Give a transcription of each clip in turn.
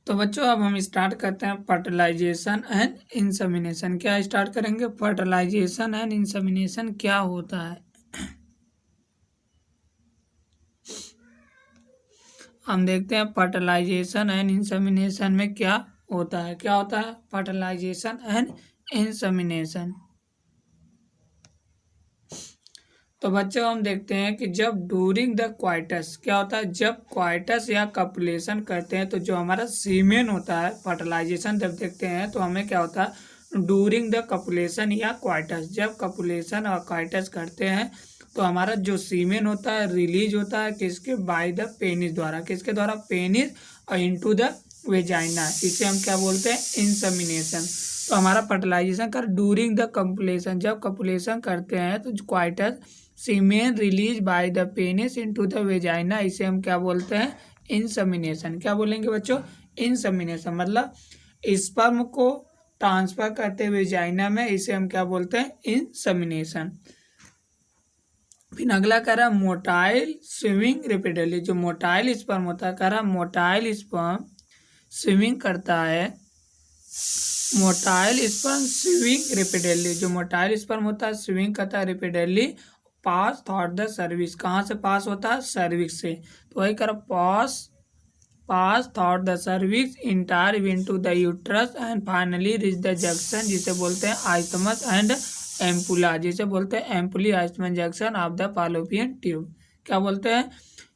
तो बच्चों अब हम स्टार्ट करते हैं फर्टिलाइजेशन एंड इंसेमिनेशन। क्या स्टार्ट करेंगे? फर्टिलाइजेशन एंड इंसेमिनेशन क्या होता है हम देखते हैं। फर्टिलाइजेशन एंड इंसेमिनेशन में क्या होता है? क्या होता है फर्टिलाइजेशन एंड इंसेमिनेशन? तो बच्चों हम देखते हैं कि जब डूरिंग द क्वाइटस क्या होता है, जब क्वाइटस या कपुलेशन करते हैं तो जो हमारा सीमेन होता है, फर्टिलाइजेशन जब देखते हैं तो हमें क्या होता है डूरिंग द कपुलेशन या क्वाइटस, जब कपुलेशन और क्वाइटस करते हैं तो हमारा जो सीमेन होता है रिलीज होता है किसके? बाय द पेनिस द्वारा। किसके द्वारा? पेनिस और इनटू द वेजाइना। इसे हम क्या बोलते हैं? इंसेमिनेशन। तो हमारा फर्टिलाइजेशन कर डूरिंग द कपुलेशन, जब कपुलेशन करते हैं तो coitus semen release by the penis into the vagina, इसे हम क्या बोलते हैं? इंसेमिनेशन। क्या बोलेंगे बच्चों? इंसेमिनेशन। मतलब स्पर्म को ट्रांसफर करते हुए वेजाइना में, इसे हम क्या बोलते हैं? इंसेमिनेशन। फिर अगला कह रहा मोटाइल स्विमिंग रिपीटेडली। जो मोटाइल स्पर्म होता है, कह रहा मोटाइल स्पर्म स्विमिंग करता है, मोटाइल स्पर्म स्विमिंग रिपीटेडली। जो मोटाइल स्पर्म होता है स्विमिंग करता है repeatedly, pass through the service. कहाँ से पास होता है? सर्विक्स से। तो वही कर pass through the cervix enter into the uterus and finally reach the junction, जिसे बोलते हैं आइस्थमस एंड एम्पुला, जिसे बोलते हैं ampullary isthmus junction of the fallopian tube. क्या बोलते हैं?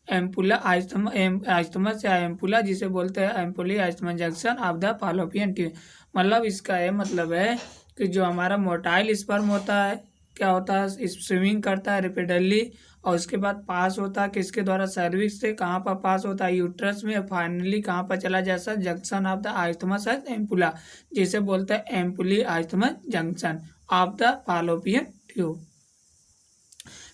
एम्पुला आइस्थमस या एम्पुला, जिसे बोलते हैं ampullary isthmus junction of the fallopian tube. मतलब इसका ये मतलब है कि जो हमारा मोटाइल स्पर्म होता है क्या होता है? स्विमिंग करता है रिपीटेडली और उसके बाद पास होता है किसके द्वारा? सर्विक्स से। कहाँ पर पास होता है? यूट्रस में। फाइनली कहाँ पर चला जाता है? Junction of the isthmus and ampulla, जिसे बोलते हैं ampullary isthmus junction of the fallopian tube.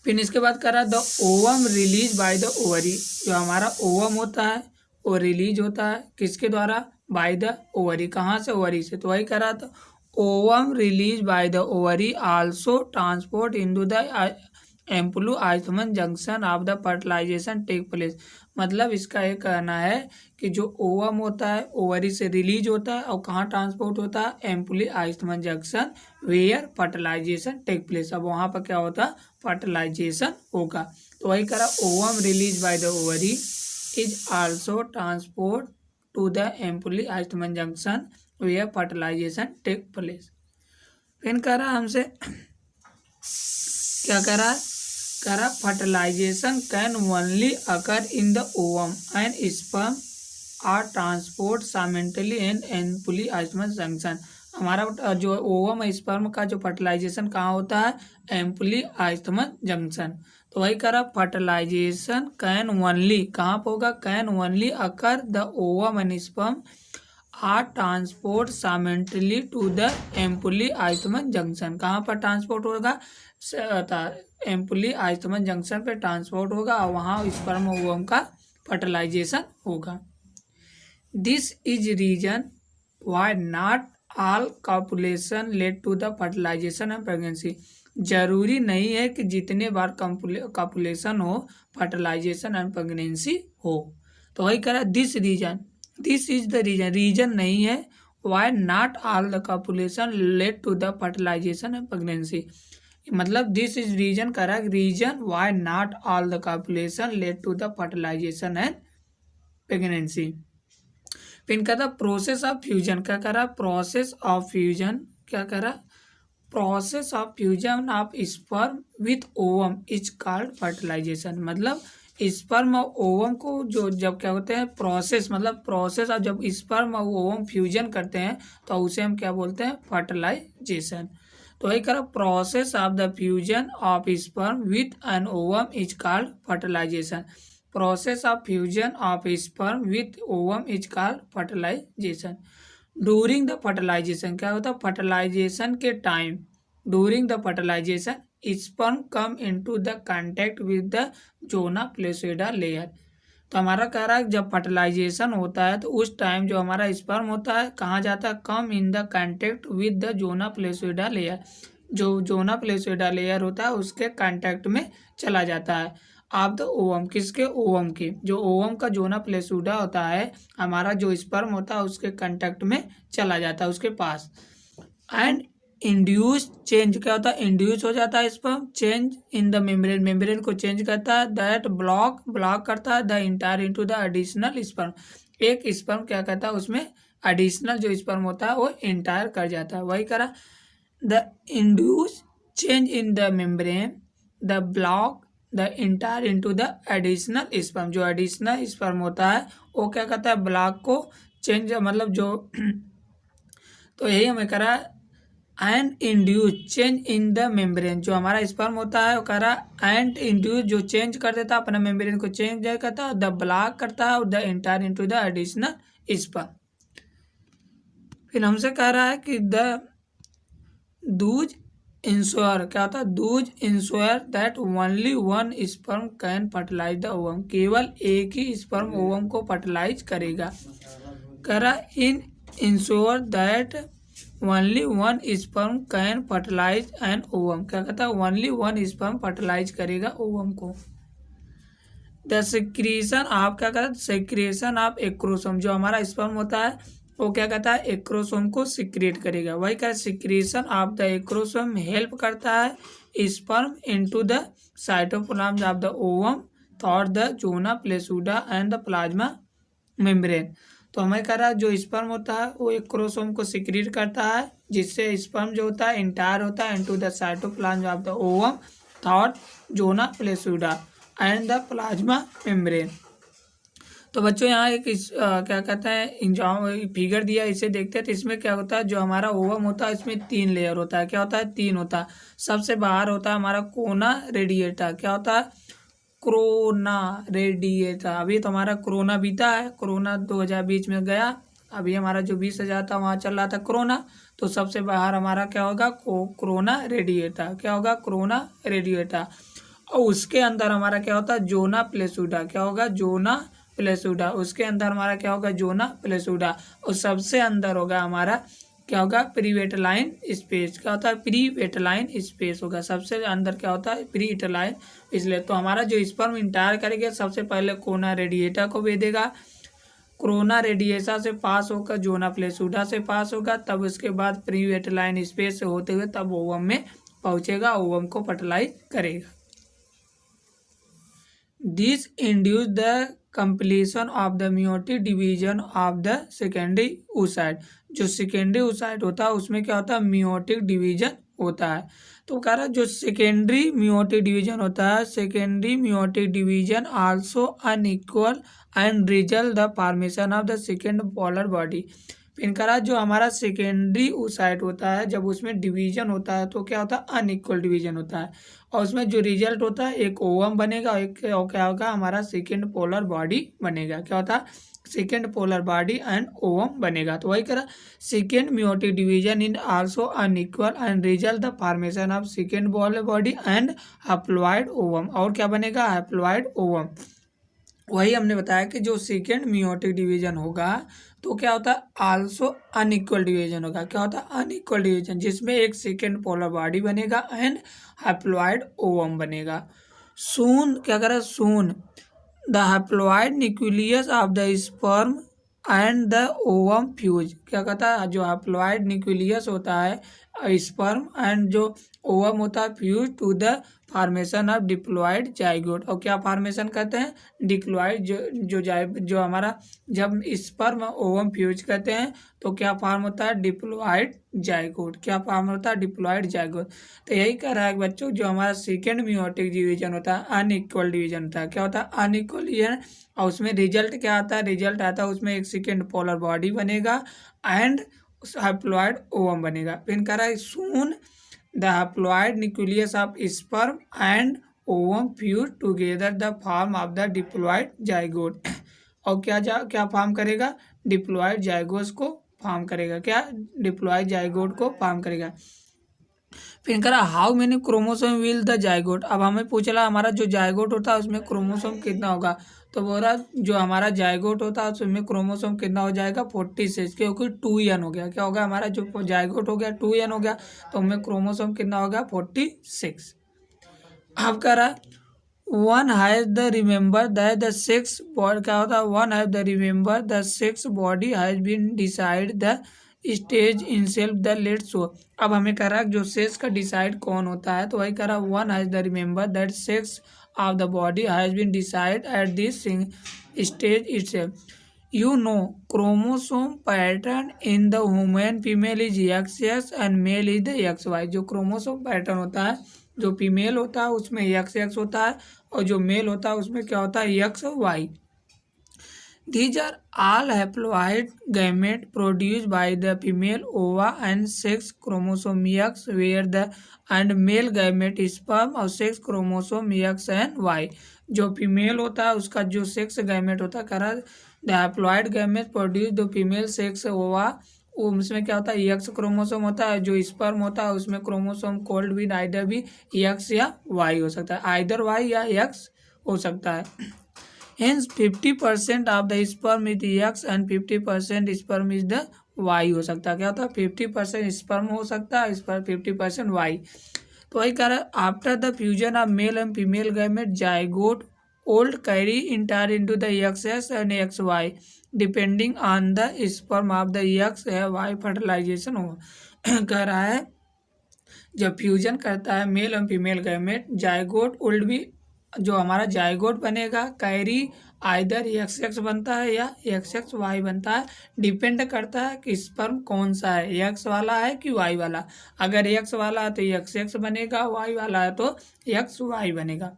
फिर इसके बाद करा the ovum release by the ovary. जो हमारा ओवम होता है वो रिलीज होता है किसके द्वारा? By the ovary. कहाँ से? ओवरी से। तो वही करा था ovum release by the ovary also transport into the ampullary isthmus junction of the fertilization take place. मतलब इसका ये कहना है कि जो ओवम होता है ओवरी से रिलीज होता है और कहाँ ट्रांसपोर्ट होता है? Ampullary isthmus junction where fertilization take place. अब वहाँ पर क्या होता है? फर्टिलाइजेशन होगा। तो वही करा ovum release by the ovary is also transport to the ampullary isthmus junction where fertilization take place. फिर कह रहा हमसे क्या कह रहा है? कह रहा fertilization can only occur in the ovum and sperm are transport simultaneously in ampullary isthmus junction. हमारा जो ओवम स्पर्म का जो फर्टिलाइजेशन कहाँ होता है? Ampullary isthmus junction. तो वही कह रहा फर्टिलाइजेशन कैन ओनली, कहाँ पर होगा? Can only occur the ovum and sperm are transport simultaneously to the ampullary isthmus junction. कहाँ पर ट्रांसपोर्ट होगा? एम्पुली आइस्थमस जंक्शन पे ट्रांसपोर्ट होगा और वहाँ स्पर्म ओवम का फर्टिलाइजेशन होगा। This is reason why not all copulation led to the fertilisation and pregnancy. जरूरी नहीं है कि जितने बार कॉपुलेशन हो फर्टिलाइजेशन एंड प्रेगनेंसी हो। तो वही कह रहा है this reason, this is the reason, reason नहीं है why not all the copulation led to the fertilisation and pregnancy. मतलब दिस इज रीजन कह रहा है reason why not all the copulation led to the fertilisation and pregnancy. फिर कहता process of fusion. क्या कह रहा है? Process of fusion. क्या कह रहा है? Process of fusion of sperm with ovum is called fertilisation. मतलब स्पर्म और ओवम को जो जब क्या होते हैं प्रोसेस, मतलब प्रोसेस ऑफ जब स्पर्म और ओवम फ्यूजन करते हैं तो उसे हम क्या बोलते हैं? फर्टिलाइजेशन। तो वही करा process of the fusion of sperm with an ovum is called fertilization. Process of fusion of sperm with ovum is called fertilization. During the fertilization क्या होता है? फर्टिलाइजेशन के time, during the fertilization sperm come into the contact with the zona pellucida layer. तो हमारा कह रहा है जब फर्टिलाइजेशन होता है तो उस टाइम जो हमारा स्पर्म होता है कहाँ जाता है? Come in the contact with the zona pellucida layer. जो जोना प्लेसिडा लेयर होता है उसके कांटेक्ट में चला जाता है ऑफ द ओवम, किसके, ओवम के। जो ओवम का जोना प्लेसूडा होता है, हमारा जो स्पर्म होता है उसके कंटेक्ट में चला जाता है, उसके पास। एंड इंड्यूस चेंज, क्या होता है, इंड्यूस हो जाता है sperm, change in the membrane, membrane को चेंज करता है, दैट ब्लॉक करता है the entire into the additional sperm. एक स्पर्म क्या करता है, उसमें एडिशनल जो स्पर्म होता है वो इंटायर कर जाता है, वही करा। The induce change in the membrane, the block the entire into the additional sperm. जो एडिशनल स्पर्म होता है वो क्या करता है, ब्लॉक को चेंज, मतलब जो तो यही हमें करा। And induce change in the membrane, जो हमारा स्पर्म होता है वो करा एंड इंड्यूस, जो चेंज कर देता है अपना मेम्ब्रेन को चेंज करता है, द ब्लॉक करता है the entire into the additional sperm. फिर हमसे कह रहा है कि द दूज इंश्योर, क्या होता है, those ensure that only one sperm can fertilize the ovum, केवल एक ही स्पर्म ओवम को फर्टिलाइज करेगा। करा in ensure that only one sperm can fertilize an ovum, क्या कहता है, ओनली वन स्पर्म फर्टिलाइज करेगा ओवम को। द सिक्रीशन ऑफ, क्या कहता है, सिक्रेशन ऑफ एक्रोसोम, जो हमारा स्पर्म होता है वो क्या कहता है, एक्रोसोम को सिक्रेट करेगा, वही क्या, secretion of the acrosome help करता है sperm into the cytoplasm of the ovum through the zona pellucida and the plasma membrane. तो हमें कह रहा है जो स्पर्म होता है वो एक्रोसोम को सिक्रेट करता है, जिससे स्पर्म जो होता है इंटायर होता है into the cytoplasm of the ovum through zona pellucida and the plasma membrane. तो बच्चों यहाँ एक क्या कहते हैं, इंजाम फिगर दिया, इसे देखते हैं। तो इसमें क्या होता है, जो हमारा ओवम होता है इसमें 3 लेयर होता है, क्या होता है, 3 होता है। सबसे बाहर होता है हमारा कोना रेडिएटा, क्या होता है, कोरोना रेडिएटा। अभी तो हमारा कोरोना बीता है, कोरोना 2020 में गया, अभी हमारा जो 20,000 था वहाँ चल रहा था कोरोना। तो सबसे बाहर हमारा क्या होगा, कोरोना रेडिएटा, क्या होगा, कोरोना रेडिएटा। और उसके अंदर हमारा क्या होता है, जोना प्लेसूडा, क्या होगा, जोना प्लेसूडा। उसके अंदर हमारा क्या होगा, जोना प्लेसूडा। और सबसे अंदर होगा हमारा क्या होगा, प्रीवेटलाइन स्पेस, क्या होता है, प्रीवेटलाइन स्पेस होगा। सबसे अंदर क्या होता है, प्रीवेटलाइन। इसलिए तो हमारा जो स्पर्म इंटायर करेगा सबसे पहले कोरोना रेडिएटा को भेदेगा, कोरोना रेडिएटा से पास होकर जोना प्लेसूडा से पास होगा, तब उसके बाद प्रीवेटलाइन स्पेस से होते हुए तब ओवम में पहुंचेगा, ओवम को फर्टिलाइज करेगा। This induce the completion of the meiotic division of the secondary oocyte। जो सेकेंडरी oocyte होता है उसमें क्या होता है, मियोटिक डिवीजन होता है। तो कह रहा है जो सेकेंडरी मियोटिक डिवीजन होता है, secondary meiotic division also unequal and result the formation of the second polar body. फिर कह रहा है जो हमारा सेकेंडरी oocyte होता है जब उसमें डिवीजन होता है तो क्या होता है, अनइक्वल डिवीजन होता है, और उसमें जो रिजल्ट होता है एक ओवम बनेगा और एक क्या होगा, हमारा सेकेंड पोलर बॉडी बनेगा, क्या होता है, second polar body and ovum बनेगा। तो वही करा, second meiotic division in also unequal and result the formation of second polar body and haploid ovum. और क्या बनेगा, हैप्लॉइड ओवम। वही हमने बताया कि जो सेकेंड मियोटिक डिवीजन होगा तो क्या होता है, आल्सो अनइक्वल डिवीजन होगा, क्या होता है, अनइक्वल डिवीजन, जिसमें एक सेकेंड पोलर बॉडी बनेगा एंड हैप्लॉइड ओवम बनेगा। सून क्या करा, soon the haploid nucleus of the sperm and the ovum fuse. क्या कहता है, जो हैप्लॉइड न्यूक्लियस होता है स्पर्म एंड जो ओवम होता है fuse to the formation of diploid zygote. और क्या फॉर्मेशन करते हैं, डिप्लॉइड जो हमारा जब स्पर्म ओवम फ्यूज करते हैं तो क्या फॉर्म होता है, डिप्लॉइड जाइगोट। क्या फॉर्म होता है, डिप्लॉइड जाइगोट। तो यही कह रहा है बच्चों, जो हमारा सेकेंड मियोटिक डिवीजन होता है अनइक्वल डिवीजन होता है, क्या होता है, अनइक्वल डिवीजन। और उसमें रिजल्ट क्या आता है, रिजल्ट आता है उसमें एक सेकेंड पोलर बॉडी बनेगा एंड हैप्लॉइड ओवम बनेगा। फिर कह रहा है soon the haploid nucleus of sperm and ovum fuse together the form of the diploid zygote. और क्या फॉर्म करेगा, डिप्लॉइड जाइगोट को फॉर्म करेगा, क्या, डिप्लॉइड जाइगोट को फॉर्म करेगा। फिर कह रहा how many chromosome will the zygote. अब हमें पूछ रहा हमारा जो जाइगोट होता है उसमें क्रोमोसोम कितना होगा, तो बोल रहा जो हमारा जाइगोट होता है उसमें क्रोमोसोम कितना हो जाएगा, 46, क्योंकि 2n हो गया, क्या होगा, हमारा जो जाइगोट हो गया 2n हो गया, तो हमें क्रोमोसोम कितना होगा, 46। अब कह रहा one has the remember that the sex body, क्या होता है, one has the remember the sex body has been decide the stage in self the late show. अब हमें कह रहा है जो सेक्स का डिसाइड कौन होता है, तो वही कह रहा है one has the remember that sex of the body has been decide at this stage itself. You know, chromosome pattern in the woman female is XX and male is the XY। जो chromosome pattern होता है, जो female होता है उसमें XX होता है और जो मेल होता है उसमें क्या होता है, XY। These are all haploid gamete produced by the female ova and sex chromosome X, where the and male gamete sperm और sex chromosome X and Y। जो फीमेल होता है उसका जो सेक्स गैमेट होता है, कह रहा the haploid gamete produce the female sex ओवा, उसमें क्या होता है, एक्स क्रोमोसोम होता है। जो स्पर्म होता है उसमें क्रोमोसोम कोल्ड भी आइदर भी एक्स या वाई हो सकता है, आइदर वाई या एक्स हो सकता है। Hence 50% of the sperm is X and 50% sperm is the Y हो सकता है। क्या होता है, 50% स्पर्म हो सकता है, इस पर 50% वाई। तो वही कह रहा है after the fusion of male and female gamete zygote old carry entire into the X and X Y depending on the sperm of the X Y fertilisation हो। कह रहा है जब फ्यूजन करता है male and female gamete, zygote old भी जो हमारा जाइगोट बनेगा, कैरी आइदर एक्स बनता है या एक्स वाई बनता है, डिपेंड करता है कि स्पर्म कौन सा है, एक्स वाला है कि वाई वाला। अगर एक्स वाला है तो एक्स बनेगा, वाई वाला है तो एक्स वाई बनेगा।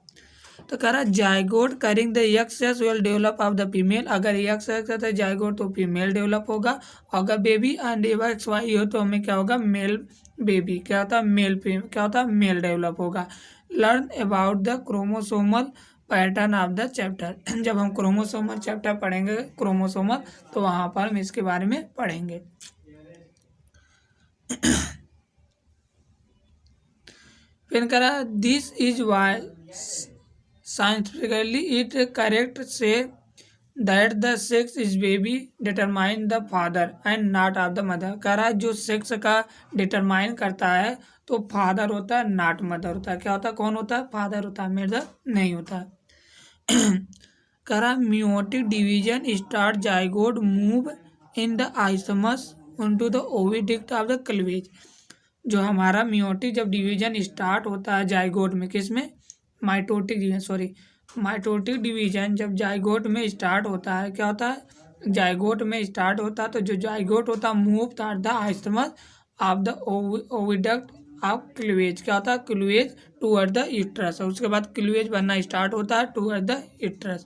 तो कह रहा zygote carrying the X will develop of the female. अगर एक्स है तो जाइगोट तो फीमेल डेवलप होगा। अगर बेबी एंड एक्स वाई हो तो हमें क्या होगा, मेल बेबी, क्या होता है, मेल क्या होता है, मेल डेवलप होगा। Learn about the chromosomal pattern of the chapter. जब हम क्रोमोसोमल चैप्टर पढ़ेंगे क्रोमोसोमल, तो वहाँ पर हम इसके बारे में पढ़ेंगे। फिर कह रहा this is why scientifically it correct say that the sex is baby determine the father and not of the mother. कह रहा है जो सेक्स का डिटरमाइन करता है तो फादर होता है, नॉट मदर होता है। क्या होता है, कौन होता है, फादर होता है, मदर नहीं होता है। कह रहा meiotic division start zygote move in the isthmus into the oviduct of the cleavage. जो हमारा मियोटिक जब डिवीजन स्टार्ट होता है जाइगोट में, किस में, mitotic division, sorry mitotic division जब जाइगोट में स्टार्ट होता है, क्या होता है, जाइगोट में स्टार्ट होता है तो जो जाइगोट होता है move toward the isthmus of the oviduct of cleavage. क्या होता है, क्लीवेज टुवर्ड द यूट्रस, और उसके बाद क्लीवेज बनना स्टार्ट होता है टुवर्ड द यूट्रस।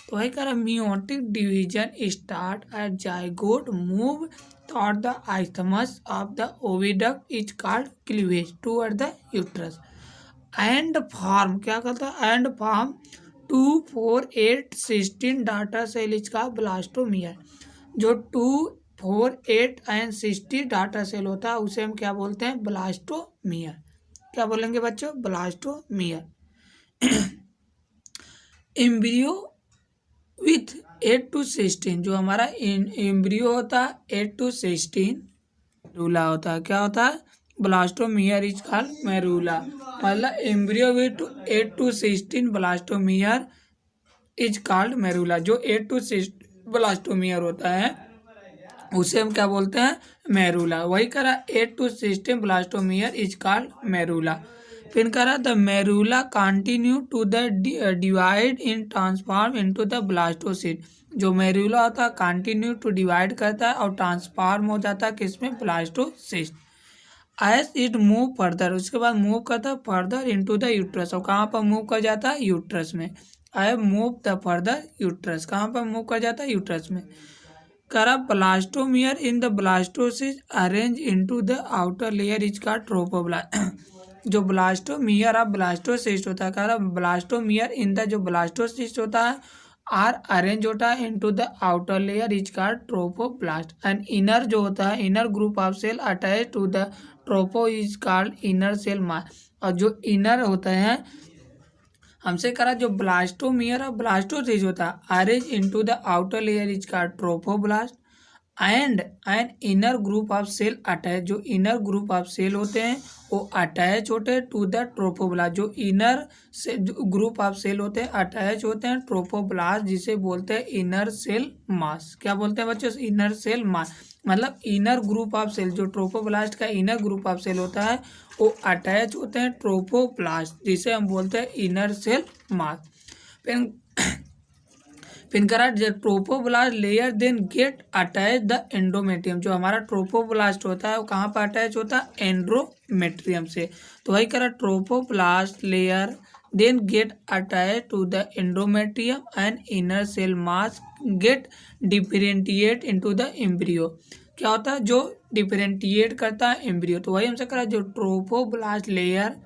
तो वही कह रहा meiotic division start at zygote move toward the isthmus of the oviduct is called cleavage toward the uterus and form. क्या कहता है, एंड फॉर्म 2, 4, 8, 16 डाटा सेल इसका ब्लास्टोमियर। जो 2, 4, 8 एंड 60 डाटा सेल होता है उसे हम क्या बोलते हैं, ब्लास्टोमियर। क्या बोलेंगे बच्चों, ब्लास्टोमियर। एम्ब्रियो विथ 8 to 16, जो हमारा एम्ब्रियो होता है 8 to 16 रूला होता है। क्या होता है, ब्लास्टोमियर इज कॉल्ड मेरूला। मतलब embryo with 8 to 16 blastomere is called morula. जो 8 to 16 ब्लास्टोमियर होता है उसे हम क्या बोलते हैं, मेरूला। वही करा 8 to 16 blastomere is called morula. फिर करा the morula continue to the divide in transform into the blastocyst. जो मेरूला होता है कंटिन्यू टू डिवाइड करता है और ट्रांसफॉर्म हो जाता है किसमें, blastocyst. As it move further, उसके बाद मूव करता है फर्दर इनटू द यूट्रस। और कहाँ पर मूव कर जाता है, यूट्रस में। I move the further uterus, कहाँ पर मूव कर जाता है, यूट्रस में। करा blastomere in the blastocyst arrange into the outer layer is का ट्रोपोब्लास्ट। जो ब्लास्टोमियर ऑफ ब्लास्टोसिस्ट होता है, करा ब्लास्टोमियर इन द जो ब्लास्टोसिस्ट होता है आर अरेंज होता है into the outer layer is का ट्रोपोब्लास्ट। एंड इनर जो होता है, inner group of cell attach to the tropho is called inner cell mass. और जो इनर होते हैं हमसे करा जो ब्लास्टोमियर और ब्लास्टोसिस्ट होता है arrange into the outer layer is called trophoblast and an inner group of cell attach, जो इनर ग्रुप ऑफ सेल होते हैं वो अटैच होते हैं टू द ट्रोफोब्लास्ट, जो इनर से ग्रुप ऑफ सेल होते हैं अटैच होते हैं ट्रोफोब्लास्ट, जिसे बोलते हैं इनर सेल मास। क्या बोलते हैं बच्चों? Inner cell mass. मतलब इनर ग्रुप ऑफ सेल, जो ट्रोफोब्लास्ट का इनर ग्रुप ऑफ सेल होता है वो अटैच होते हैं ट्रोफोब्लास्ट, जिसे हम बोलते हैं इनर सेल मास। फिर करा trophoblast layer then get attach the endometrium, जो हमारा ट्रोफोब्लास्ट होता है वो कहाँ पर अटैच होता है? एंडोमेट्रियम से। तो वही करा trophoblast layer then get attach to the endometrium and inner cell mass get differentiate into the embryo. क्या होता है? जो डिफरेंटिएट करता है एम्ब्रियो। तो वही हमसे करा जो trophoblast layer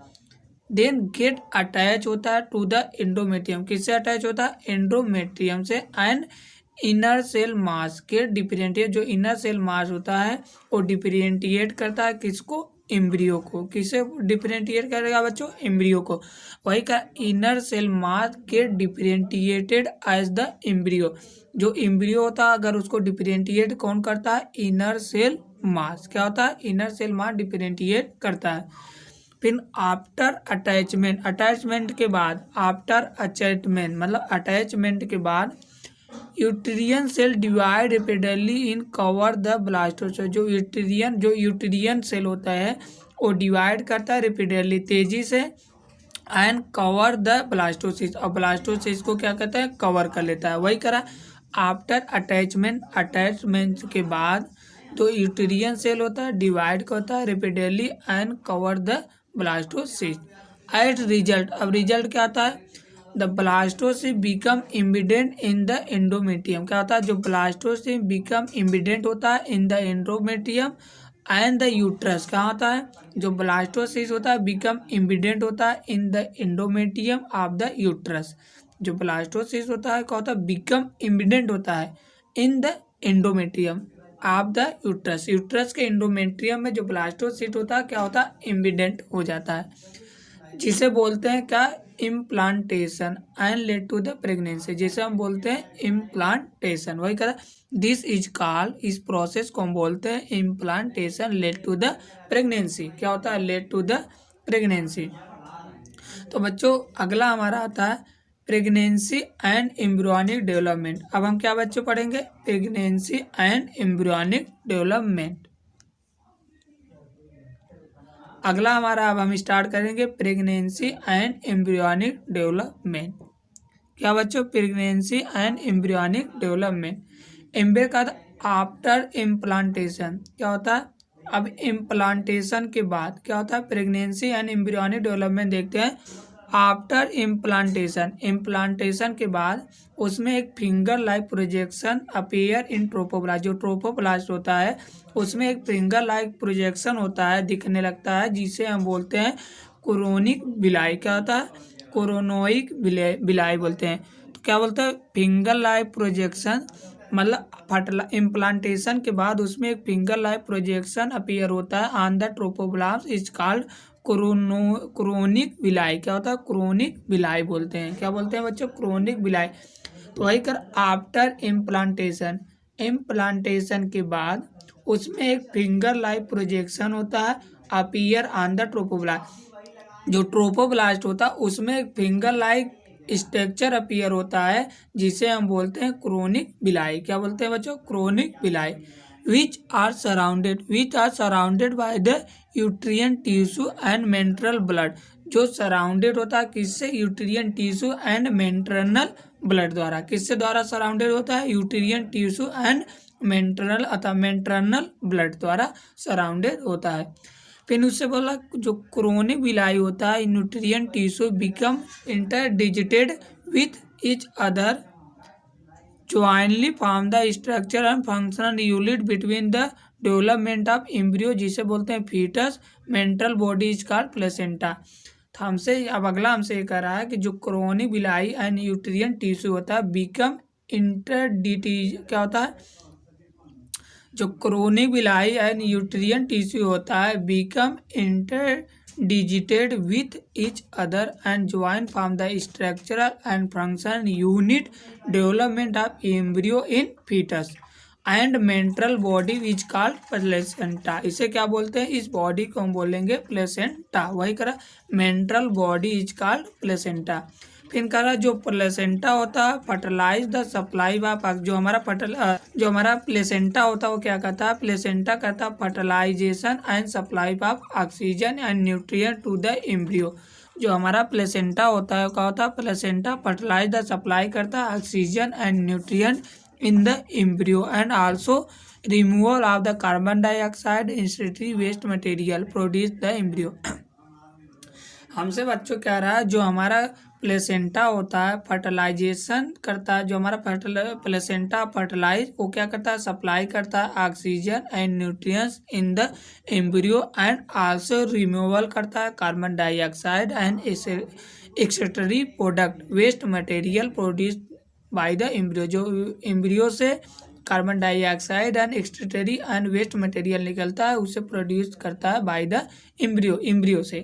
then get attach होता है टू द एंडोमेट्रियम, किससे अटैच होता है? एंडोमेट्रियम से। एंड इनर सेल मास के डिफरेंटिएट, जो इनर सेल मास होता है वो डिफरेंटिएट करता है किसको? एम्ब्रियो को। किसे डिफरेंटिएट करेगा बच्चों? एम्ब्रियो को। वही का इनर सेल मास के डिफरेंटिएटेड एज द एम्ब्रियो, जो एम्ब्रियो होता है अगर उसको डिफरेंटिएट कौन करता है? Inner cell mass. क्या होता है? इनर सेल मास डिफरेंटिएट करता है। फिर आफ्टर अटैचमेंट, अटैचमेंट के बाद, आफ्टर अटैचमेंट मतलब अटैचमेंट के बाद uterine cell divide rapidly in cover the blastocyst, जो यूट्रियन सेल होता है वो डिवाइड करता है रेपिडली, तेजी से, एंड कवर द ब्लास्टोसिस्ट, और ब्लास्टोसिस्ट को क्या कहता है? कवर कर लेता है। वही करा आफ्टर अटैचमेंट, अटैचमेंट के बाद जो यूट्रियन सेल होता है डिवाइड करता है rapidly and cover the blastocyst at result. अब रिजल्ट क्या आता है? The blastocyst become embedded in the endometrium. क्या होता है? जो ब्लास्टोसिस्ट बिकम इम्बिडेंट होता है in the endometrium and the uterus. क्या होता है? जो ब्लास्टोसिस्ट होता है बिकम इम्बिडेंट होता है in the endometrium of the uterus. जो ब्लास्टोसिस्ट होता है क्या होता है? बिकम इम्बिडेंट होता है in the endometrium of the uterus, uterus के एंडोमेट्रियम में जो ब्लास्टोसिस्ट होता है क्या होता है? इम्बिडेंट हो जाता है, जिसे बोलते हैं क्या? Implantation and led to the pregnancy, जिसे हम बोलते हैं इम्प्लांटेशन। वही करा दिस इज कॉल्ड, इस प्रोसेस को हम बोलते हैं implantation led to the pregnancy. क्या होता है? Led to the pregnancy. तो बच्चों अगला हमारा आता है प्रेगनेंसी एंड एम्ब्रियोनिक डेवलपमेंट। अब हम क्या बच्चों पढ़ेंगे? Pregnancy and embryonic development. अगला हमारा अब हम स्टार्ट करेंगे प्रेगनेंसी एंड एम्ब्रियोनिक डेवलपमेंट। क्या बच्चों? Pregnancy and embryonic development. Embryo का आफ्टर इम्प्लांटेशन क्या होता है? अब इम्प्लांटेशन के बाद क्या होता है? प्रेगनेंसी एंड एम्ब्रियोनिक डेवलपमेंट देखते हैं। आफ्टर इम्प्लांटेशन, इम्प्लांटेशन के बाद उसमें एक finger like projection appear in trophoblast, जो ट्रोफोब्लास्ट होता है उसमें एक फिंगर लाइक प्रोजेक्शन होता है, दिखने लगता है, जिसे हम बोलते हैं कोरोनिक बिलाई। क्या होता है? कोरोनोइक बिलाई बोलते हैं। तो क्या बोलते हैं? फिंगर लाइक प्रोजेक्शन, मतलब इम्प्लांटेशन के बाद उसमें एक फिंगर लाइक प्रोजेक्शन अपीयर होता है on the trophoblast, is called chronic बिलाई। क्या होता है? क्रोनिक बिलाई बोलते हैं। क्या बोलते हैं बच्चों? क्रोनिक बिलाई। तो वही कर आफ्टर इम्प्लांटेशन, इम्प्लांटेशन के बाद उसमें एक फिंगर लाइक प्रोजेक्शन होता है अपीयर ऑन द ट्रोफोब्लास्ट, जो ट्रोफोब्लास्ट होता है उसमें एक फिंगर लाइक स्ट्रक्चर अपीयर होता है, जिसे हम बोलते हैं क्रोनिक बिलाई। क्या बोलते हैं बच्चों? क्रोनिक बिलाई। which are surrounded by the uterine tissue and menstrual blood, जो सराउंडेड होता है किससे? यूट्रियन टिश्यू एंड मेंट्रनल ब्लड द्वारा। किससे द्वारा सराउंडेड होता है? यूट्रियन टिश्यू एंड मेंट्रनल अथवा मेंट्रनल ब्लड द्वारा सराउंडेड होता है। फिर उससे बोला जो क्रोनिक बिलाई होता है nutrient tissue become interdigitated with each other jointly form the structure and functional unit between the development of embryo, जिसे बोलते हैं foetus, mental body is called placenta. तो हमसे अब अगला हमसे ये कह रहा है कि जो क्रोनिक बिलाई एंड यूट्रियन टिश्यू होता है बिकम इंटरडिजिटेड। क्या होता है? जो क्रोनिक बिलाई एंड यूट्रियन टिश्यू होता है become interdigitated with each other and join form the structural and function unit development of embryo in fetus। And maternal body is called placenta. इसे क्या बोलते हैं, इस बॉडी को हम बोलेंगे प्लेसेंटा। वही करा मेंट्रल बॉडी इज कॉल्ड प्लेसेंटा। फिर करा जो प्लेसेंटा होता है फर्टिलाइज द सप्लाई ऑफ, जो हमारा प्लेसेंटा होता है वो क्या करता है, प्लेसेंटा करता है fertilisation and supply of oxygen and nutrient to the embryo. जो हमारा प्लेसेंटा होता है क्या होता है, प्लेसेंटा फर्टिलाइज द सप्लाई करता है oxygen and nutrient in the embryo and also removal of the carbon dioxide excretory waste material produce the embryo। हमसे बच्चों कह रहा है जो हमारा प्लेसेंटा होता है फर्टिलाइजेशन करता है, जो हमारा प्लेसेंटा फर्टिलाइज वो क्या करता है, सप्लाई करता है oxygen and nutrients in the embryo and also removal करता है carbon dioxide and excretory product waste material produce by the embryo. जो एम्ब्रियो से carbon dioxide and excretory and waste material निकलता है उसे प्रोड्यूस करता है बाय द एम्ब्रियो से।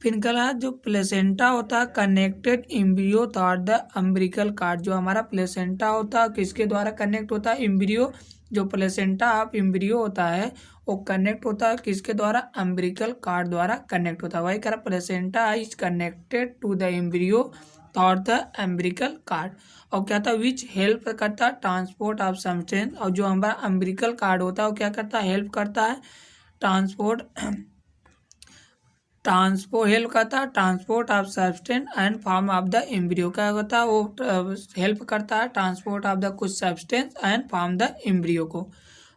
फिर कहा जो प्लेसेंटा होता है connected embryo thought the umbilical card. जो हमारा प्लेसेंटा होता है किसके द्वारा कनेक्ट होता है, एम्ब्रियो। जो प्लेसेंटा ऑफ एम्ब्रियो होता है वो कनेक्ट होता है किसके द्वारा, अम्बिलिकल कार्ड द्वारा कनेक्ट होता है। वही कह placenta is connected to the embryo thought the umbilical cord. और क्या था, विच हेल्प करता है ट्रांसपोर्ट ऑफ सब्सटेंस। और जो हमारा अम्बिलिकल कार्ड होता है वो क्या करता है, हेल्प करता है transport of substance and form of the embryo. क्या होता है, वो हेल्प करता है ट्रांसपोर्ट ऑफ द कुछ substance and form the embryo को।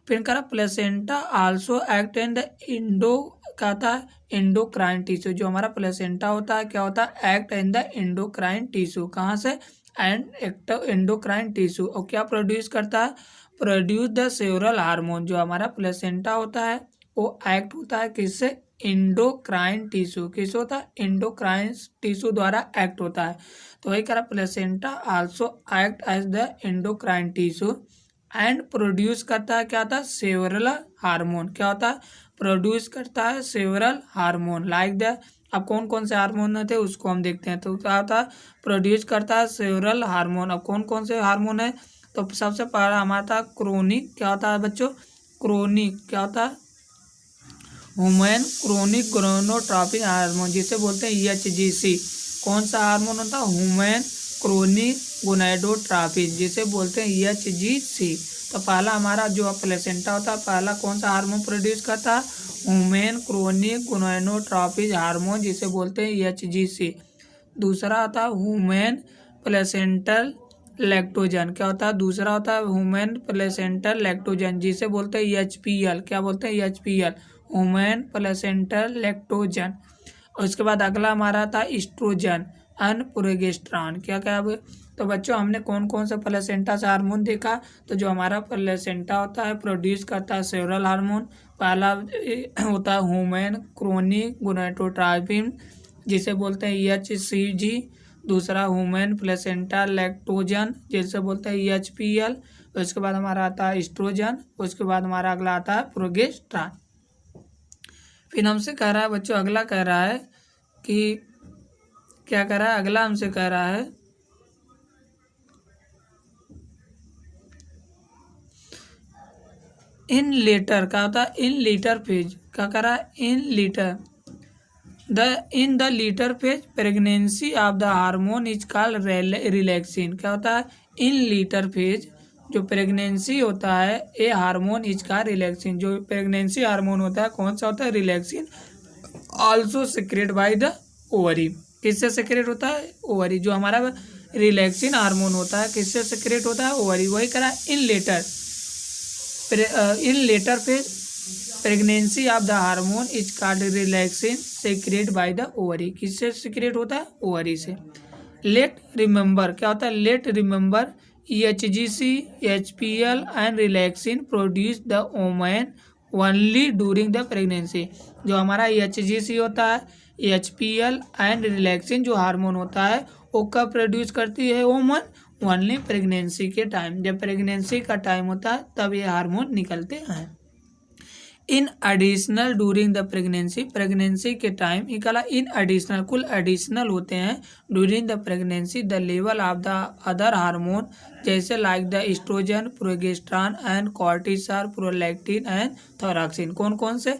फिर करा placenta also act in the क्या होता है, एंडोक्राइन टिश्यू। जो हमारा प्लेसेंटा होता है क्या होता है, act in the endocrine tissue. कहाँ से, एंडोक्राइन टिश्यू। और क्या प्रोड्यूस करता है, प्रोड्यूस द सेवरल हार्मोन। जो हमारा प्लेसेंटा होता है वो एक्ट होता है किससे, एंडोक्राइन टिश्यू। किस होता है, एंडोक्राइन टिश्यू द्वारा एक्ट होता है। तो वही करा placenta also act as the endocrine tissue and produce करता है क्या होता है, सेवरल हार्मोन। क्या होता है, प्रोड्यूस करता है सेवरल हार्मोन लाइक द। अब कौन कौन से हार्मोन थे उसको हम देखते हैं। तो क्या होता है, प्रोड्यूस करता है सेवरल हार्मोन। अब कौन कौन से हार्मोन है, तो सबसे पहला हमारा था क्रोनिक। क्या होता है बच्चों, क्रोनिक। क्या होता है, ह्यूमन क्रोनिक गोनाडोट्रोपिक हार्मोन जिसे बोलते हैं EHGC। कौन सा हार्मोन होता है, ह्यूमन क्रोनिक गोनाडोट्रोपिक जिसे बोलते हैं EHGC। तो पहला हमारा जो प्लेसेंटा होता है पहला कौन सा हार्मोन प्रोड्यूस करता है, ह्यूमन क्रोनिक गोनाडोट्रोपिक हार्मोन जिसे बोलते हैं EHGC। दूसरा होता है ह्यूमन प्लेसेंटल लैक्टोजन। क्या होता है, दूसरा होता है ह्यूमन प्लेसेंटल लैक्टोजन जिसे बोलते हैं EHPL। क्या बोलते हैं, EHPL, ह्यूमन प्लेसेंटल लैक्टोजन। और इसके बाद अगला हमारा था एस्ट्रोजन एंड प्रोजेस्टेरॉन। क्या क्या, तो बच्चों हमने कौन कौन सा प्लेसेंटा से हार्मोन देखा। तो जो हमारा प्लेसेंटा होता है प्रोड्यूस करता है सेवरल हार्मोन। पहला होता है ह्यूमन क्रोनिक गोनाडोट्रोपिक जिसे बोलते हैं EHCG। दूसरा ह्यूमन प्लेसेंटा लैक्टोजन जिसे बोलते हैं EHPL। उसके बाद हमारा आता है एस्ट्रोजन। उसके बाद हमारा अगला आता है प्रोजेस्टेरॉन। फिर हमसे कह रहा है बच्चों, अगला कह रहा है कि क्या कह रहा है, अगला हमसे कह रहा है इन लेटर। क्या होता है, इन लीटर फेज। क्या कह रहा है, in the later phase pregnancy of the hormone is called relaxin. क्या होता है, इन लीटर फेज जो प्रेगनेंसी होता है ये हार्मोन इज का रिलैक्सिन। जो प्रेगनेंसी हार्मोन होता है कौन सा होता है, relaxin. Also secrete by the ovary. किससे सिक्रेट होता है, ओवरी। जो हमारा रिलैक्सिन हार्मोन होता है किससे सिक्रेट होता है, ओवरी। वही करा in later phase pregnancy of the hormone is called relaxin secrete by the ovary. किससे सिक्रेट होता है, ओवरी से। Let remember. क्या होता है, let remember EHGC, HPL and relaxin produce the women only during the pregnancy. जो हमारा EHGC होता है, HPL एंड रिलैक्सिन जो हार्मोन होता है वो कब प्रोड्यूस करती है वुमन, ओनली प्रेगनेंसी के टाइम। जब प्रेगनेंसी का टाइम होता है तब ये हार्मोन निकलते हैं। In additional during the pregnancy के टाइम निकाला इन एडिशनल कुल एडिशनल होते हैं during the pregnancy the level of the other hormone जैसे like the estrogen progesterone and cortisol prolactin and thyroxine. कौन कौन से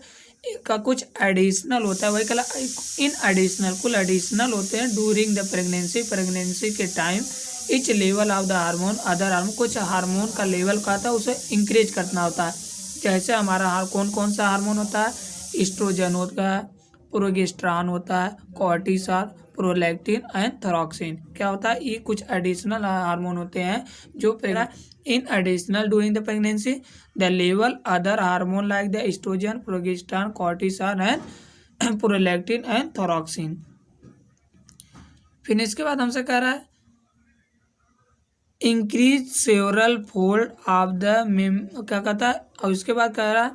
का कुछ एडिशनल होता है वही कला इन एडिशनल कुल एडिशनल होते हैं ड्यूरिंग द प्रेगनेंसी के time etch level of the hormone other hormone कुछ हार्मोन का लेवल का था उसे इंक्रीज करना होता है। जैसे हमारा कौन कौन सा हार्मोन होता है एस्ट्रोजन होता है प्रोजेस्टेरॉन होता है कॉर्टिसोल प्रोलैक्टिन एंड थायरॉक्सिन क्या होता है ये कुछ एडिशनल हार्मोन होते हैं जो in additional during the pregnancy the level other hormone like the estrogen progesterone cortisol and prolactin and thyroxine. फिर इसके बाद हमसे कह रहा है increase several fold of the क्या कहता है और उसके बाद कह रहा है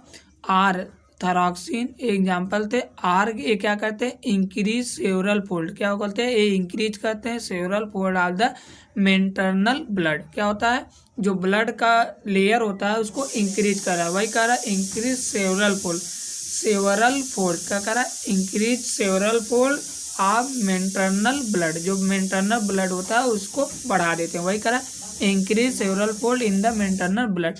आर थायरॉक्सिन एग्जाम्पल थे आर ये क्या करते हैं इंक्रीज सेवरल फोल्ड क्या बोलते हैं ये इंक्रीज करते हैं several fold of the maternal blood क्या होता है जो ब्लड का लेयर होता है उसको इंक्रीज कर रहा है वही कह रहा है इंक्रीज सेवरल फोल्ड क्या कह रहा है increase several fold of maternal blood जो मेंटरनल ब्लड होता है उसको बढ़ा देते हैं वही कह रहा है increase several fold in the maternal blood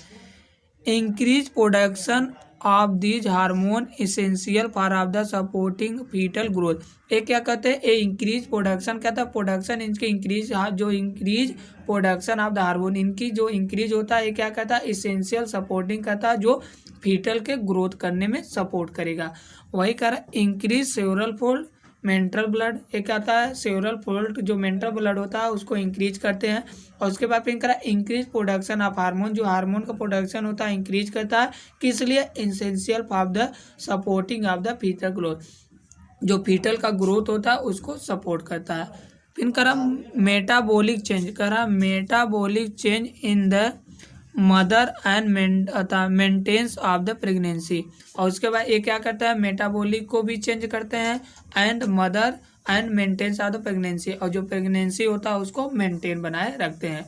increase production of these hormone essential for of the supporting fetal growth ये क्या कहते हैं ये इंक्रीज प्रोडक्शन क्या था प्रोडक्शन इनके इंक्रीज जो increase production of the hormone इनकी जो इंक्रीज होता है ये क्या कहता है इसेंशियल सपोर्टिंग कहता है जो फीटल के ग्रोथ करने में सपोर्ट करेगा वही कह रहा है increase several fold mental blood एक आता है सेवरल फोल्ड जो मेंटल ब्लड होता है उसको इंक्रीज करते हैं और उसके बाद फिर करा इंक्रीज प्रोडक्शन ऑफ हार्मोन जो हार्मोन का प्रोडक्शन होता है इंक्रीज करता है किस लिए essential for the supporting of the foetal growth जो फीटल का ग्रोथ होता है उसको सपोर्ट करता है। फिर करा metabolic change in the mother and maintenance of the pregnancy और उसके बाद ये क्या करता है मेटाबॉलिक को भी चेंज करते हैं and mother and maintenance of the pregnancy और जो प्रेगनेंसी होता है उसको मेंटेन बनाए रखते हैं।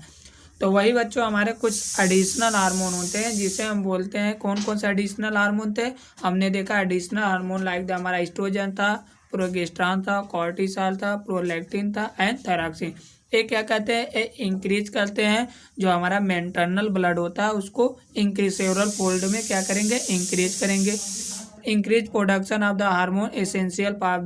तो वही बच्चों हमारे कुछ एडिशनल हार्मोन होते हैं जिसे हम बोलते हैं कौन कौन से एडिशनल हार्मोन थे हमने देखा एडिशनल हार्मोन लाइक हमारा एस्ट्रोजन था प्रोजेस्टेरॉन था कॉर्टिसोल था प्रोलैक्टिन था एंड थायरॉक्सिन ये क्या कहते हैं ये इंक्रीज करते हैं जो हमारा मेंटरनल ब्लड होता है उसको इंक्रीज सेवरल फोल्ड में क्या करेंगे इंक्रीज करेंगे। Increase production of the hormone essential for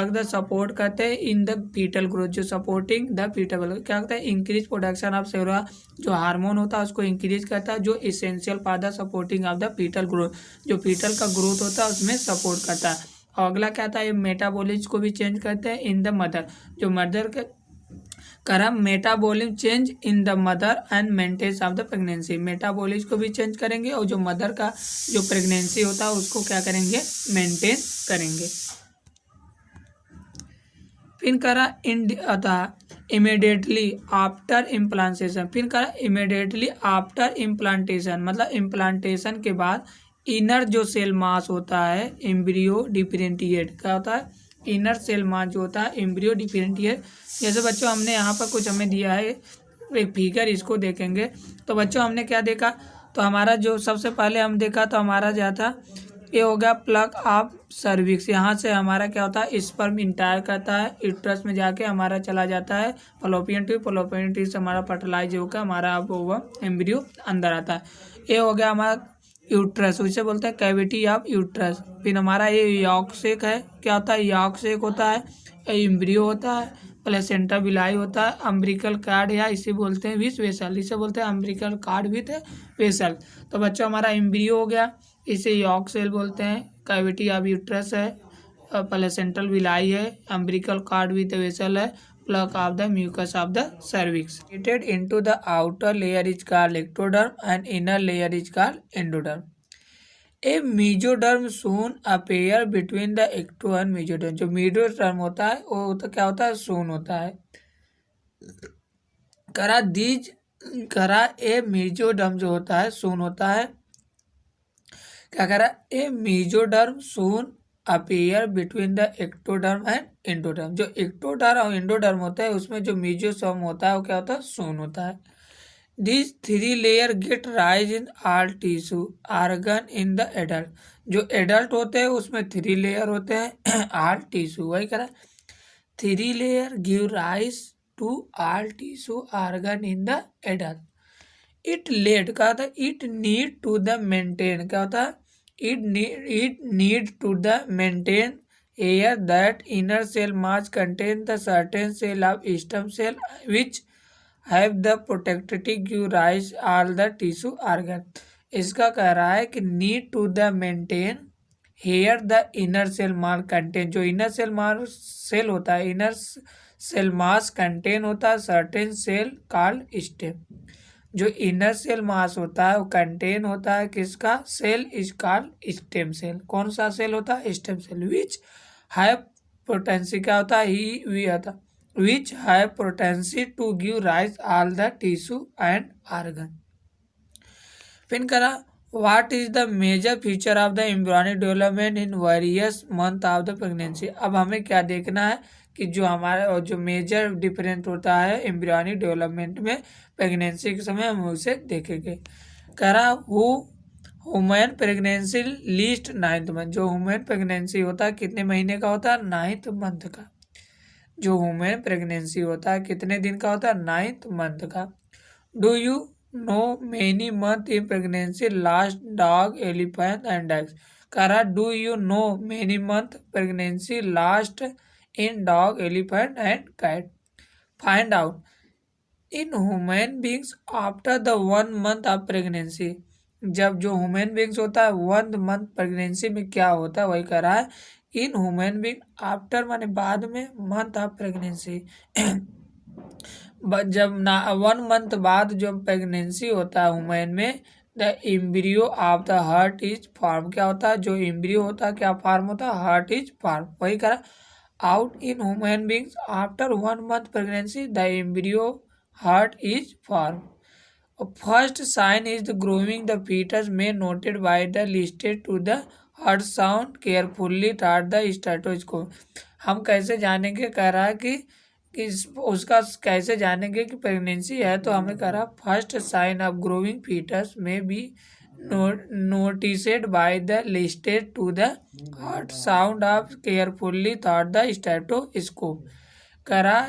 the support करते हैं इन द फीटल ग्रोथ जो सपोर्टिंग द फीटल ग्रोथ क्या कहता है इंक्रीज प्रोडक्शन ऑफ सेवरल जो हार्मोन होता है उसको इंक्रीज करता है जो essential for the supporting of the foetal growth जो फीटल का ग्रोथ होता है उसमें सपोर्ट करता है। और अगला क्या था ये मेटाबॉलिज्म को भी चेंज करते हैं इन द मदर जो मदर के करा metabolism change in the mother and maintenance of the pregnancy metabolism को भी चेंज करेंगे और जो मदर का जो प्रेगनेंसी होता है उसको क्या करेंगे मेंटेन करेंगे। फिर करा इमीडिएटली आफ्टर इम्प्लांटेशन फिर करा इमीडिएटली आफ्टर इम्प्लांटेशन मतलब इम्प्लांटेशन के बाद इनर जो सेल मास होता है एम्ब्रियो डिफरेंटिएट क्या होता है इनर सेल मास जो होता है एम्ब्रियो डिफरेंटिएट जैसे बच्चों हमने यहाँ पर कुछ हमें दिया है एक फिगर इसको देखेंगे तो बच्चों हमने क्या देखा तो हमारा जो सबसे पहले हम देखा तो हमारा क्या था ये हो गया प्लग ऑफ सर्विक्स यहाँ से हमारा क्या होता है स्पर्म इंटायर करता है यूट्रस में जाके हमारा चला जाता है फलोपियन ट्यूब से हमारा फर्टिलाइज होकर हमारा वो एम्ब्रियो अंदर आता है। ये हो गया हमारा यूट्रस उसे बोलते हैं कैविटी ऑफ यूट्रस। फिर हमारा ये यॉर्क सेक है क्या होता है यॉर्क सेक होता है एम्ब्रियो होता है प्लेसेंटा विलाई होता है अम्ब्रिकल कार्ड या इसे बोलते हैं विथ वेसल इसे बोलते हैं अम्ब्रिकल कार्ड विथ वेसल। तो बच्चों हमारा एम्ब्रियो हो गया इसे यॉर्क सेल बोलते हैं कैविटी ऑफ यूट्रस है प्लेसेंटल विलाई है अम्ब्रिकल कार्ड विथ वेसल है plug of the mucus of the cervix. Divided into the outer layer is called ectoderm and inner layer is called endoderm. A mesoderm soon appear between the ecto and mesoderm. जो mesoderm होता है वो तो क्या होता है soon होता है करा ए mesoderm जो होता है soon होता है क्या करा ए mesoderm soon appear between the ectoderm and endoderm जो एक्टोडर्म और एंडोडर्म होता है उसमें जो मीजोसोम होता है वो क्या होता है सून होता है। This three layer get rise in all tissue organ in the adult. जो एडल्ट होते हैं उसमें थ्री लेयर होते हैं ऑल टिश्यू, वही करा three layer give rise to all tissue organ in the adult. It late का होता है it need to the maintain, क्या होता है it need to the maintain air that inner cell mass contain the certain cell of stem cell which have the protective give rise all the tissue organ. इसका कह रहा है कि need to the maintain hair the inner cell mass contain, जो inner cell mass cell होता है inner cell mass contain होता है सर्टेन सेल कॉल्ड स्टेम। जो इनर सेल मास होता है वो कंटेन होता है किसका, cell is called stem cell. कौन सा सेल होता है, stem cell. Which have potency, क्या होता है ही वी होता which have potency to give rise all the tissue and organ. फिर करा what is the major feature of the embryonic development in various month of the pregnancy. अब हमें क्या देखना है कि जो हमारा जो मेजर डिफरेंस होता है एम्ब्रियोनिक डेवलपमेंट में प्रेगनेंसी के समय हम उसे देखेंगे। करा human pregnancy least 9th month. जो ह्यूमन प्रेगनेंसी होता है कितने महीने का होता है, 9th मंथ का। जो ह्यूमन प्रेगनेंसी होता है कितने दिन का होता है, 9th मंथ का। Do you know many month in pregnancy last dog elephant and डैक्स। करा do you know many month pregnancy last in dog elephant and cat. Find out in human beings after the 1 month of pregnancy. जब जो human beings होता है 1 month pregnancy में क्या होता है, वही कह रहा है इन ह्यूमन बींग आफ्टर माने बाद में मंथ ऑफ प्रेगनेंसी। जब ना 1 मंथ बाद जो प्रेगनेंसी होता है ह्यूमन में the embryo of the heart is form. क्या होता है, जो एम्ब्रियो होता है क्या फॉर्म होता है, हार्ट इज फॉर्म। वही करा out in human beings after 1 month pregnancy the embryo heart is form. First sign is the growing the fetus में noted by the listed to the heart sound carefully through the stethoscope. हम कैसे जानेंगे, कह रहा है कि उसका कैसे जानेंगे कि प्रेगनेंसी है, तो हमें कह रहा first sign of growing foetus में be noticed by the listed to the heart sound of carefully thought the stethoscope। करा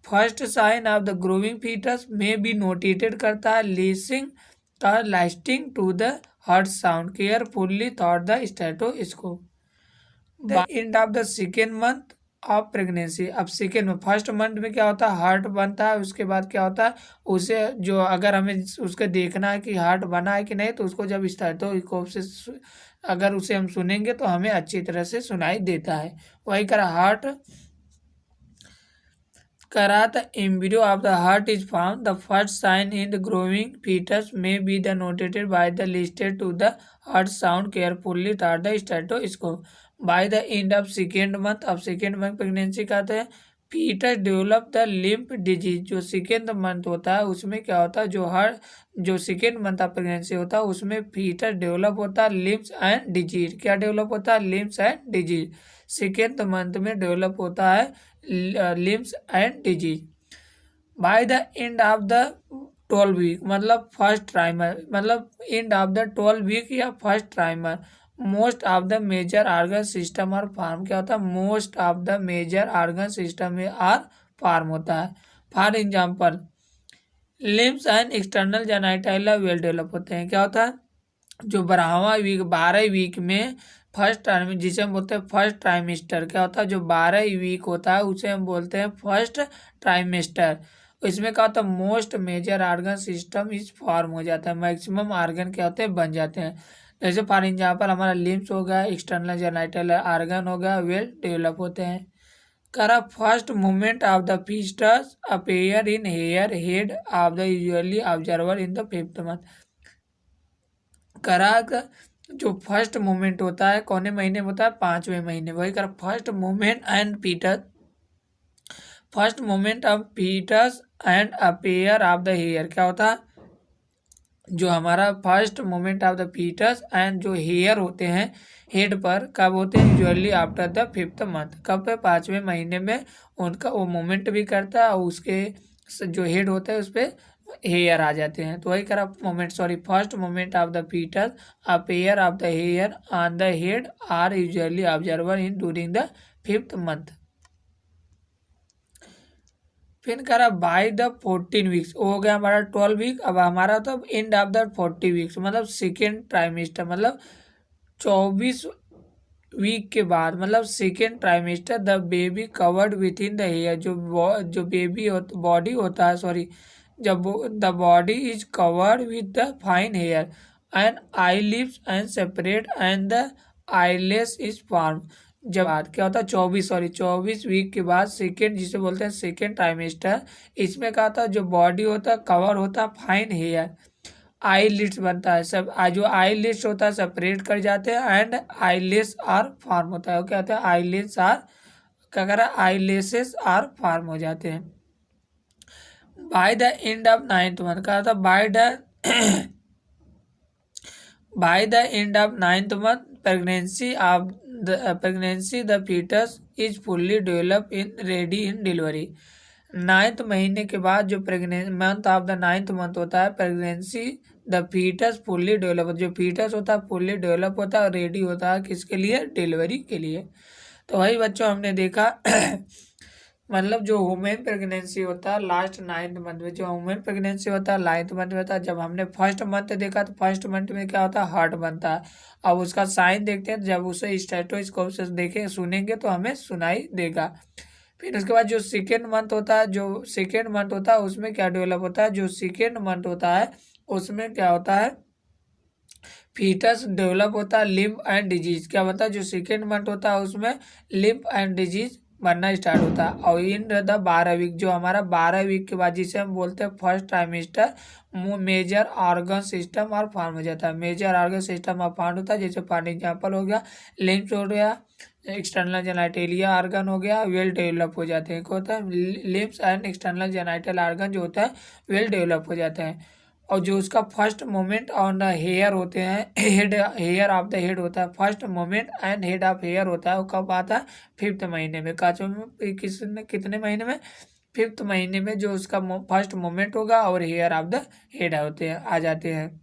first sign of the growing foetus में भी नोटेटेड करता है लिसनिंग का lasting to the heart sound carefully thought the stethoscope. The end of the second month of pregnancy. अब second में first month में क्या होता है, हार्ट बनता है। उसके बाद क्या होता है, उसे जो अगर हमें उसके देखना है कि हार्ट बना है कि नहीं, तो उसको जब स्टेथोस्कोप से अगर उसे हम सुनेंगे तो हमें अच्छी तरह से सुनाई देता है। वही करा हार्ट करा the embryo of the heart is form. The first sign in the growing foetus में be the notated by the listed to the heart sound carefully thought the stethoscope. By the end of second month, अब second month pregnancy का है fetus develop the limb digits. जो second month होता है उसमें क्या होता है, जो सेकेंड मंथ ऑफ प्रेगनेंसी होता है उसमें फीटस डेवलप होता है लिम्स एंड डिजीज। क्या डेवलप होता है, limbs and digits. Second month में डेवलप होता है limbs and digits. By the end of the 12 week मतलब फर्स्ट ट्राइमर, मतलब एंड ऑफ द 12 वीक या first trimester most of the major organ system are form. क्या होता है, most of the major organ system में are form होता है। For example limbs and external जेनिटैलिया well develop होते हैं। क्या होता है, जो 12वां वीक 12 वीक में फर्स्ट टाइम जिसे हम बोलते हैं फर्स्ट ट्राइमेस्टर। क्या होता है, जो 12 वीक होता है उसे हम बोलते हैं फर्स्ट ट्राइमेस्टर। इसमें क्या होता है, मोस्ट मेजर ऑर्गन सिस्टम इस फॉर्म हो जाता है, मैक्सिमम ऑर्गन क्या होते हैं बन जाते हैं। जैसे फॉर एग्जाम्पल हमारा लिम्स हो गया, एक्सटर्नल जेनिटल ऑर्गन हो गया, वेल डेवलप होते हैं। करा first movement of the foetus appear in hair head of the usually observer in the 5th month. करा जो फर्स्ट मूवमेंट होता है कौने महीने में होता है, 5वें महीने। वही करा first movement and foetus, first movement of foetus and appear of the hair. क्या होता है, जो हमारा first movement of the foetus and जो हेयर होते हैं हेड पर कब होते हैं, usually after the 5th month. कब पे, 5वें महीने में उनका वो मूवमेंट भी करता है और उसके जो हेड होता है उस पर हेयर आ जाते हैं। तो वही करा moment, sorry, first moment of the foetus, a pair of the hair on the head are usually observer in during the 5th month. फिर करा बाय द 14 वीक्स, हो गया हमारा 12 वीक। अब हमारा तो एंड ऑफ द 40 वीक्स, मतलब second trimester, मतलब 24 वीक के बाद, मतलब second trimester. The baby covered with in the hair, जो बेबी बॉडी होता है, सॉरी, जब the body is covered with the fine hair and eye lips and separate and the eyelash is form. जब बाद क्या होता है 24 वीक के बाद सेकेंड, जिसे बोलते हैं सेकेंड ट्राइमेस्टर, इसमें क्या होता है जो बॉडी होता है कवर होता है फाइन हेयर, आई लिड्स बनता है, सब जो आई लिड्स होता है सेपरेट कर जाते हैं एंड आईलेस आर फॉर्म होता है। क्या होता है आईलेस आर, क्या कर रहा है आईलेसेस आर फॉर्म हो जाते हैं। By the end of 9th month, क्या होता है by the end of 9th month pregnancy the foetus is fully develop in ready in delivery. 9th महीने के बाद जो pregnancy month of the 9th month होता है, pregnancy the foetus fully develop, जो फीटस होता है फुल्ली डेवलप होता है और रेडी होता है किसके लिए, डिलीवरी के लिए। तो वही बच्चों हमने देखा मतलब जो वुमेन प्रेगनेंसी होता है लास्ट 9th मंथ में, जो वुमेन प्रेगनेंसी होता है 9th मंथ में होता है। जब हमने फर्स्ट मंथ देखा तो फर्स्ट मंथ में क्या होता है हार्ट बनता है। अब उसका साइन देखते हैं, जब उसे स्टेथोस्कोप से देखें सुनेंगे तो हमें सुनाई देगा। फिर उसके बाद जो सेकेंड मंथ होता है, जो सेकेंड मंथ होता है उसमें क्या डेवलप होता है, जो सेकेंड मंथ होता है उसमें क्या होता है फीटस डेवलप होता है लिम्फ एंड डिजीज। क्या होता है जो सेकेंड मंथ होता है उसमें लिम्फ एंड डिजीज बनना स्टार्ट होता है। और इन द 12 वीक, जो हमारा 12 वीक के बाद जिसे हम बोलते हैं first trimester, major organ system और फॉर्म हो जाता है। मेजर ऑर्गन सिस्टम और फॉर्म होता है, जैसे फॉर एग्जाम्पल हो गया लिम्फ हो गया, एक्सटर्नल जेनाइटेलिया ऑर्गन हो गया, वेल डेवलप हो जाते हैं। क्या होता है limbs and external genital organ जो होता है वेल डेवलप हो जाते हैं। और जो उसका first moment on the hair होते हैं, हेयर ऑफ द हेड होता है, first moment and head of hair होता है, वो कब आता है 5th महीने में। कितने महीने में, 5th महीने में जो उसका फर्स्ट मोमेंट होगा और हेयर ऑफ द हेड होते हैं आ जाते हैं।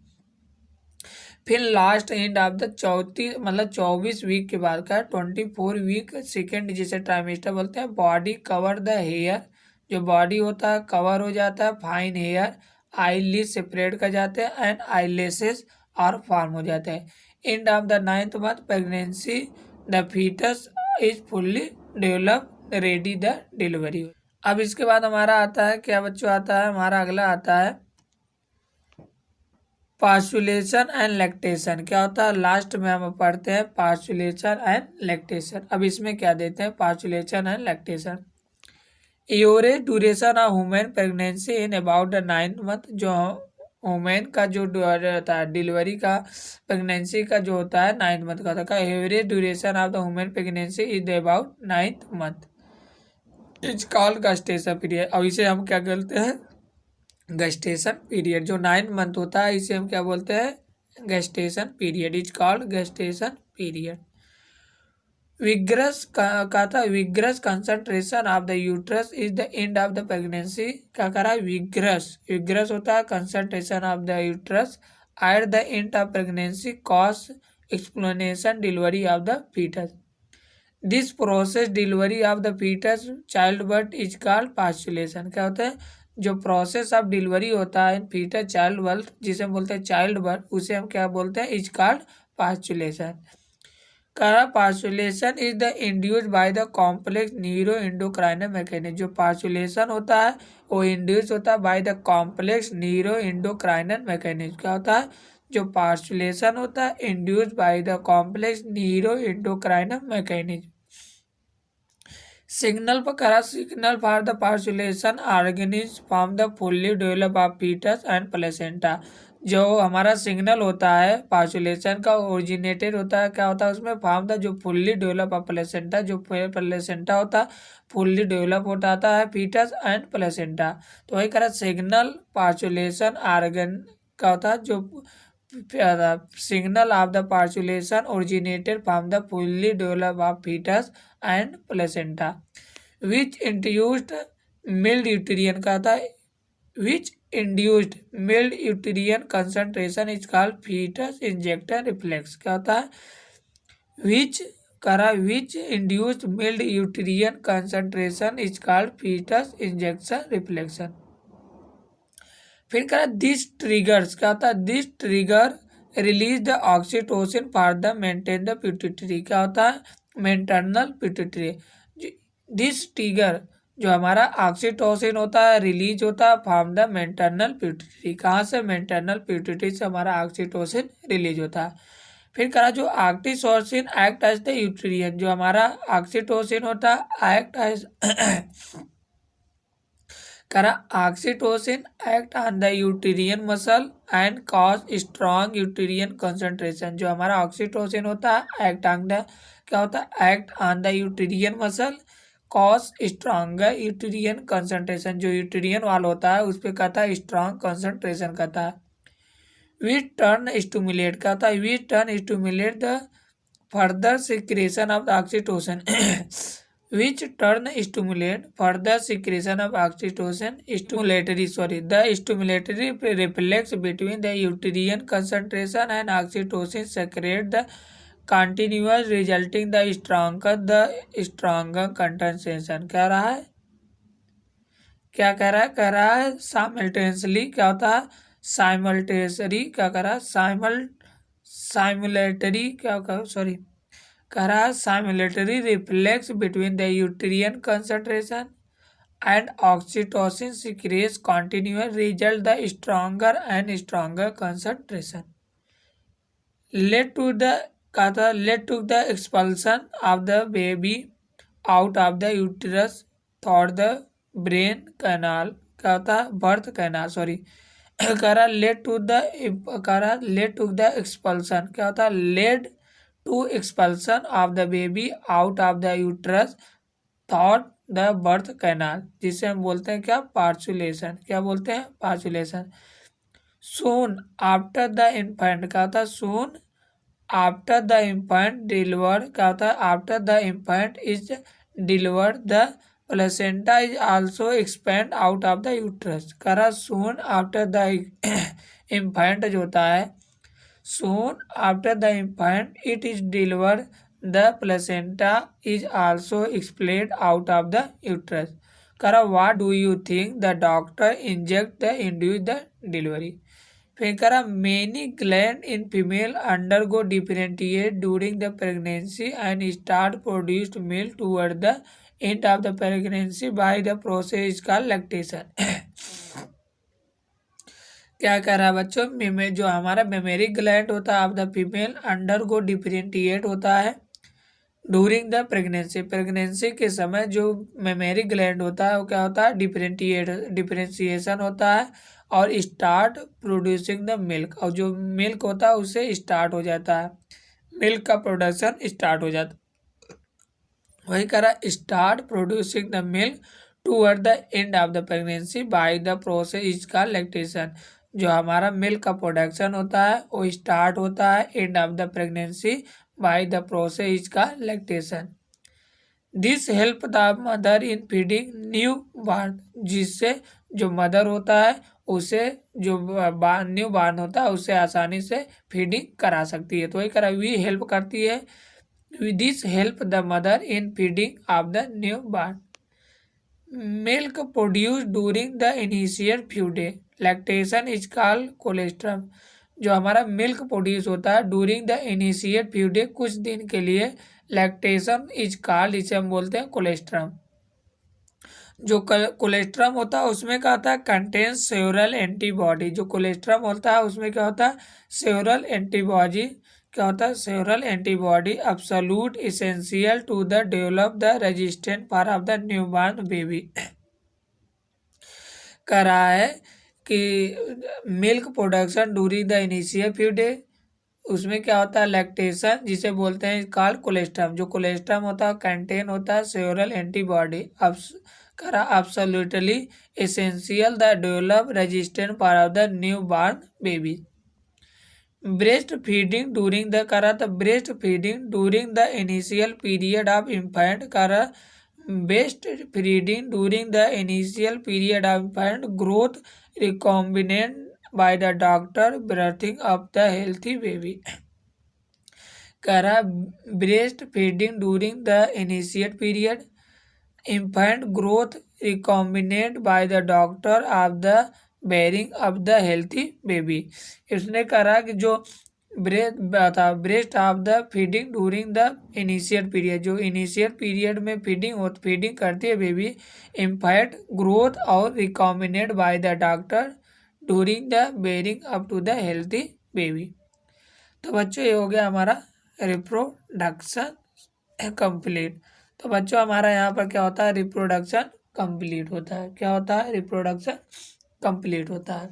फिर लास्ट एंड ऑफ द 34 मतलब 24 वीक के बाद का 24 वीक सेकेंड, जिसे ट्राइमेस्टर बोलते हैं। बॉडी कवर द हेयर, जो बॉडी होता है कवर हो जाता है फाइन हेयर, आईलिड सेपरेट कर जाते हैं एंड आईलेसेस और फॉर्म हो जाते हैं। End of the 9th month pregnancy the foetus is fully develop ready the delivery. अब इसके बाद हमारा आता है क्या बच्चों, आता है हमारा अगला आता है पास्चुलेशन एंड लैक्टेशन। क्या होता है लास्ट में हम पढ़ते हैं पास्चुलेशन एंड लैक्टेशन। अब इसमें क्या देते हैं parturition and lactation. Average duration of women pregnancy in about the 9th month, जो वुमेन का जो होता है डिलीवरी का, प्रेगनेंसी का जो होता है 9th मंथ का होता है। Average duration of the women pregnancy is about 9th month, is called gestation period. अब इसे हम क्या बोलते हैं gestation पीरियड। जो 9th मंथ होता है इसे हम क्या बोलते हैं gestation period, is called gestation period. Vigorous का था vigorous concentration of the uterus is the end of the pregnancy. क्या करा विग्रस होता है concentration of the uterus at the end of pregnancy cause explanation delivery of the fetus. This process delivery of the fetus child birth is called parturition. क्या होता है जो process of delivery होता है फीटस चाइल्ड बर्थ, जिसे हम बोलते हैं चाइल्ड बर्थ, उसे हम क्या बोलते हैं is called parturition. Parturition is the induced by the complex neuro endocrinal mechanism. जो पास्चुलेशन होता है वो इंड्यूस होता है by the complex neuro endocrinal mechanism. क्या होता है जो पास्चुलेशन होता है induced by the complex neuro endocrinal mechanism. Signal for the parturition organism from the fully develop of foetus and placenta. जो हमारा सिग्नल होता है पास्चुलेशन का ओरिजिनेटेड होता है, क्या होता है उसमें फॉर्म द जो फुल्ली डेवलप ऑफ प्लेसेंटा, जो प्लेसेंटा होता है फुल्ली डेवलप होता है फीटस एंड प्लेसेंटा। तो वही करा सिग्नल पास्चुलेशन ऑर्गन का होता है जो signal of the postulation originated from the fully developed of fetus and placenta which induced mild uterine का था which induced mild uterine concentration is called fetus injection reflex. क्या होता है? Which induced mild uterine concentration is called fetus injection reflection. फिर करा this triggers. क्या होता है? This trigger release the oxytocin for the maternal the pituitary. क्या होता है? मेंटरनल पिट्यूटरी। दिस ट्रिगर जो हमारा ऑक्सीटोसिन होता है रिलीज होता है फ्रॉम द मेंटरनल पिट्यूटरी। कहाँ से? मेंटरनल पिट्यूटरी से हमारा ऑक्सीटोसिन रिलीज होता है। फिर करा जो oxytocin act as the uterine. जो हमारा ऑक्सीटोसिन होता है एक्ट एज करा oxytocin act on the uterine muscle and cause strong uterine concentration. जो हमारा ऑक्सीटोसिन होता है एक्ट ऑन द क्या होता है? Act on the uterine muscle cause strong uterine concentration. जो यूटेरियन वाल होता है उस पर कहता है स्ट्रॉन्ग कंसंट्रेशन कहता है। विच टर्न स्टूमुलेट। क्या होता है? विच turn stimulate the further secretion of oxytocin. which turn stimulate further secretion of oxytocin the stimulatory reflex between the uterine concentration and oxytocin secrete the continuous resulting the stronger concentration। क्या रहा है? क्या कह रहा है? कह रहा है साइमल्टेनियसली। क्या होता है? साइमल्टेनियसली। क्या कह रहा है? साइमुलेटरी क्या सॉरी कह रहा है stimulatory reflex between the uterine concentration and oxytocin secretes continuous result the stronger and stronger concentration led to the expulsion of the baby out of the uterus through the brain canal. क्या होता है? Birth canal sorry कह रहा lead to the expulsion. क्या होता है? Led to expulsion of the baby out of the uterus through the birth canal, जिसे हम बोलते हैं क्या? पार्चुलेशन। क्या बोलते हैं? Parturition. Soon after the infant. क्या होता है? Soon after the infant delivered. क्या होता है? After the infant is delivered the placenta is also expelled out of the uterus. कह रहा सून आफ्टर द इन्फेंट जो होता है soon after the infant it is delivered the placenta is also expelled out of the uterus। करा what do you think the doctor inject the induce the delivery। फिर करा many gland in female undergo differentiate during the pregnancy and start produced milk toward the end of the pregnancy by the process called lactation। क्या कह रहा है बच्चों? जो हमारा mammary gland होता है ऑफ द फीमेल अंडर को डिफरेंटिएट होता है ड्यूरिंग द प्रेगनेंसी के समय जो मेमेरी ग्लैंड होता है वो क्या होता है? डिफरेंशिएशन होता है और स्टार्ट प्रोड्यूसिंग द मिल्क। और जो मिल्क होता है उससे स्टार्ट हो जाता है, मिल्क का प्रोडक्शन स्टार्ट हो जाता है। वही कह रहा start producing the milk toward the end of the pregnancy by the process is called lactation. जो हमारा मिल्क का प्रोडक्शन होता है वो स्टार्ट होता है and of the pregnancy by the process is called lactation. This help the mother in feeding new born, जिससे जो मदर होता है उसे जो न्यू बॉर्न होता है उससे आसानी से फीडिंग करा सकती है। तो वही करा वी हेल्प करती है। This help the mother in feeding of the new born. Milk produce during the initial few day lactation is called colostrum. जो हमारा मिल्क प्रोड्यूस होता है during the initial few day, कुछ दिन के लिए लैक्टेशन इज कॉल्ड, इसे हम बोलते हैं कोलेस्ट्रम। जो कोलेस्ट्रम होता है उसमें क्या होता है? Contains several antibody. जो कोलेस्ट्रम होता है उसमें क्या होता है? Several antibody. क्या होता है? Several antibody absolute essential to the develop the resistant power of the newborn baby. कह रहा है कि milk production during the initial few day, उसमें क्या होता है? लैक्टेशन, जिसे बोलते हैं कॉल्ड कोलेस्ट्रम। जो कोलेस्ट्रम होता है कंटेन होता है सेवरल एंटीबॉडी करा absolutely essential the develop resistant power of the new born baby. Breast feeding during the करा the breast feeding during the initial period of infant करा best feeding during the initial period of infant growth recombinant by the doctor birthing of the healthy baby. कह रहा breast feeding during the initial period infant growth recombinant by the doctor of the bearing of the healthy baby। इसने कहा कि जो breast of the feeding during the initial period, जो initial period में feeding करती है बेबी, इन्फेंट ग्रोथ और recommended by the doctor during the bearing up to the healthy baby. तो बच्चों ये हो गया हमारा रिप्रोडक्शन कंप्लीट। तो बच्चों हमारा यहाँ पर क्या होता है, रिप्रोडक्शन कंप्लीट होता है। क्या होता है, रिप्रोडक्शन कंप्लीट होता है।